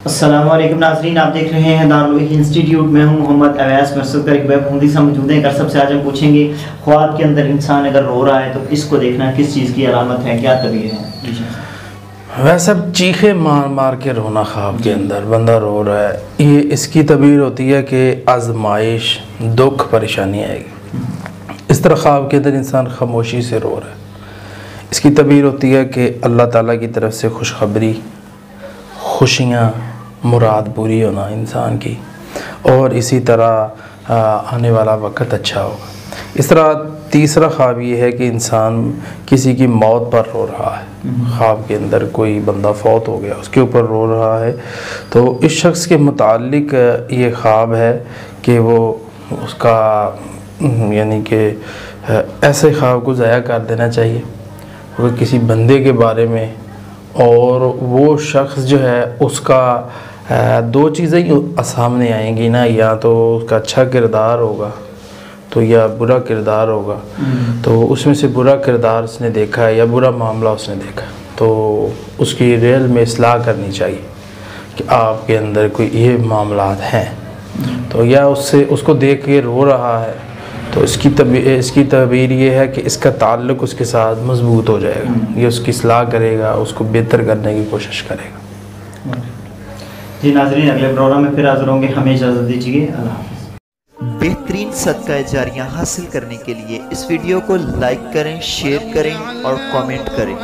السلام علیکم ناظرین، آپ دیکھ رہے ہیں دارالعلوم انسٹیٹیوٹ میں ہوں محمد اویس مرسد کا ایک ویب ہندی سے موجود ہیں۔ سب سے آج ہم پوچھیں گے خواب کے اندر انسان اگر رو رہا ہے تو اس کو دیکھنا کس چیز کی علامت ہے، کیا طبیعت ہے؟ ویسے چیخے مار مار کے رونا خواب کے اندر بندہ رو رہا ہے، یہ اس کی تعبیر ہوتی ہے کہ آزمائش، دکھ، پریشانی آئے گی۔ اس طرح خواب کے اندر انسان خاموشی سے رو رہا ہے، اس کی تعبیر ہوتی ہے کہ اللہ تعالیٰ کی طرف سے خوشخبری، خوشیاں، مراد پوری ہونا انسان کی، اور اسی طرح آنے والا وقت اچھا ہوگا۔ اس طرح تیسرا خواب یہ ہے کہ انسان کسی کی موت پر رو رہا ہے، خواب کے اندر کوئی بندہ فوت ہو گیا اس کے اوپر رو رہا ہے، تو اس شخص کے متعلق یہ خواب ہے کہ وہ اس کا یعنی کہ ایسے خواب کو ضائع کر دینا چاہیے کیونکہ کسی بندے کے بارے میں، اور وہ شخص جو ہے اس کا دو چیزیں ہی سامنے آئیں گی نا، یا تو اس کا اچھا کردار ہوگا تو یا برا کردار ہوگا، تو اس میں سے برا کردار اس نے دیکھا ہے یا برا معاملہ اس نے دیکھا ہے، تو اس کی ریل میں اصلاح کرنی چاہیے کہ آپ کے اندر کوئی یہ معاملات ہیں، تو یا اس کو دیکھ کے رو رہا ہے تو اس کی تعبیر یہ ہے کہ اس کا تعلق اس کے ساتھ مضبوط ہو جائے گا، یہ اس کی اصلاح کرے گا، اس کو بہتر کرنے کی کوشش کرے گا۔ جی ناظرین، اگلے پروگرام میں پھر حاضر ہوں گے، ہمیں اجازت دیجیے، اللہ حافظ۔ بہترین صدقہ جاریہ حاصل کرنے کے لیے اس ویڈیو کو لائک کریں، شیئر کریں اور کامنٹ کریں۔